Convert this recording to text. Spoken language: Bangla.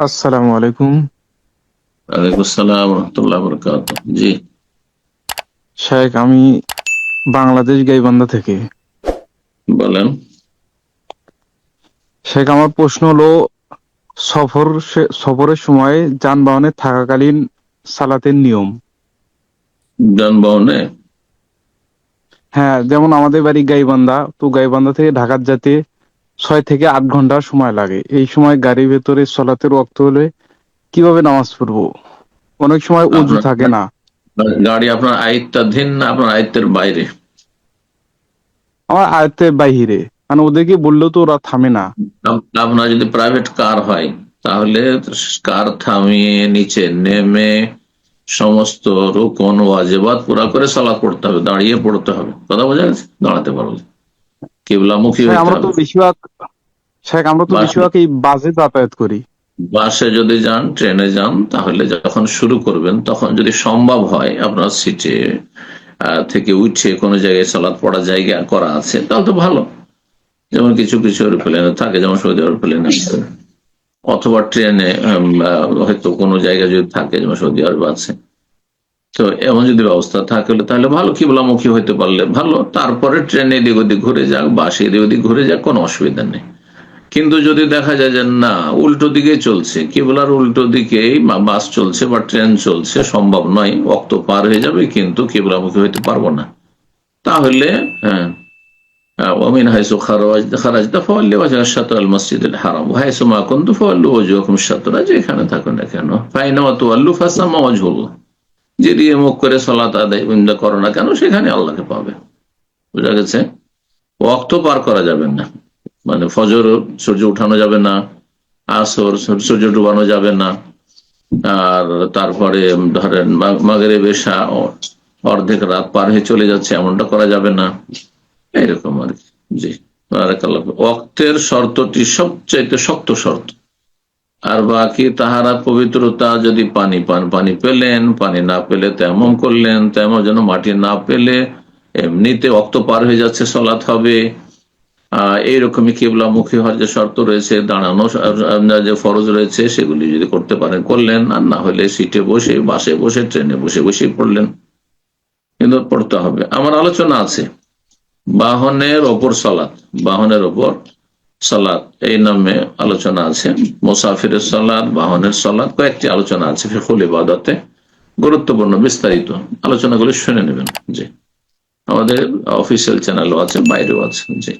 আসসালামু আলাইকুম। ওয়ালাইকুম আসসালাম রহমতুল্লাহ বরকাত। জি, শেখ, আমি বাংলাদেশ গাইবান্ধা থেকে। বলেন। শেখ, আমার প্রশ্ন হলো, সফরের সময় যানবাহনে থাকাকালীন সালাতের নিয়ম। যানবাহনে হ্যাঁ, যেমন আমাদের বাড়ি গাইবান্ধা, তো গাইবান্ধা থেকে ঢাকার যেতে 6 থেকে 8 ঘন্টা সময় লাগে। এই সময় গাড়ির ভেতরে সলাতের ওয়াক্ত হলে কিভাবে নামাজ পড়বো? অনেক সময় অজু আপনার থাকে না। গাড়ি আপনার আয়ত্তাধীন না আপনার আয়ত্তের বাইরে? আমার আয়ত্তের বাহিরে, মানে ওদেরকে বললেও তো ওরা থামে না। আপনার যদি প্রাইভেট কার হয় তাহলে কার থামিয়ে নিচে নেমে সমস্ত রুকন ওয়াজিবাত পুরা করে সালাত পড়তে হবে, দাঁড়িয়ে পড়তে হবে। কথা বোঝা গেছে? দাঁড়াতে পারবে, কিবলামুখী শেখ, হইতে আমরা তো হবে। বেশিরভাগ শেখ, আমরা তো বাসে বেশিরভাগ এই বাসে যাতায়াত করি। বাসে যদি যান, ট্রেনে যান, তাহলে যখন শুরু করবেন তখন যদি সম্ভব হয় আপনার সিটে থেকে উঠে কোনো জায়গায় সালাত পড়া জায়গা করা আছে তাহলে তো ভালো। যেমন কিছু কিছু এরোপ্লেনে থাকে, যেমন সৌদি এরোপ্লেনে, অথবা ট্রেনে হয়তো কোনো জায়গা যদি থাকে, যেমন সৌদি আরব আছে। তো এমন যদি ব্যবস্থা থাকলে তাহলে ভালো, কিবলামুখী হইতে পারলে ভালো। তারপরে ট্রেনে এদিক ওদিক ঘুরে যাক, বাসে এদিক ওদিক ঘুরে যাক, কোনো অসুবিধা নেই। কিন্তু যদি দেখা যায় যে না, উল্টো দিকে চলছে, কিবলার উল্টো দিকেই বাস চলছে বা ট্রেন চলছে, সম্ভব নয়, ওয়াক্ত পার হয়ে যাবে কিন্তু কিবলামুখী হইতে পারবো না, তাহলে হ্যাঁ, ওমিন হাইসু খারাজতা ফাওয়াল্লি ওয়াজহাকা শাতরাল মসজিদিল হারাম ওয়া হাইসু মা কুনতুম ফাওয়াল্লু ওয়াজহাকুম শাতরা, যেখানে থাকো না কেন, ফাইনামা তুওয়াল্লু ফাসাম্মা ওয়াজহুল্লাহ, যেদিকে মুখ করে সালাত আদায় করো না কেন সেখানে আল্লাহকে পাবে। বুঝা গেছে? ওয়াক্ত পার করা যাবে না, মানে ফজর সূর্য উঠানো যাবে না, আসর সূর্য ডুবানো যাবে না, আর তারপরে ধরেন মাগরিব এশা অর্ধেক রাত পার হয়ে চলে যাচ্ছে, এমনটা করা যাবে না, এইরকম আর কি। জি, বারাকাল্লাহ। ওয়াক্তের শর্তটি সবচাইতে শক্ত শর্ত। আর বাকি তাহারা পবিত্রতা, যদি পানি পান, পানি পেলেন, পানি না পেলে তেমন করলেন, তেমন যেন মাটি না পেলে এমনিতে ওয়াক্ত পার হয়ে যাচ্ছে, সলাৎ হবে। এইরকমই কিবলামুখী হওয়ার যে শর্ত রয়েছে, দাঁড়ানো যে ফরজ রয়েছে, সেগুলি যদি করতে পারেন করলেন, আর না হলে সিটে বসে, বাসে বসে, ট্রেনে বসে বসে পড়লেন, কিন্তু পড়তে হবে। আমার আলোচনা আছে বাহনের ওপর সালাত, বাহনের ওপর সালাত এই নামে আলোচনা আছে। মুসাফিরের সালাত, বাহনের সালাত, কয়েকটি আলোচনা আছে ফিকহুল ইবাদতে, গুরুত্বপূর্ণ বিস্তারিত আলোচনাগুলি শুনে নেবেন। জি, আমাদের অফিসিয়াল চ্যানেলও আছে, বাইরেও আছে। জি।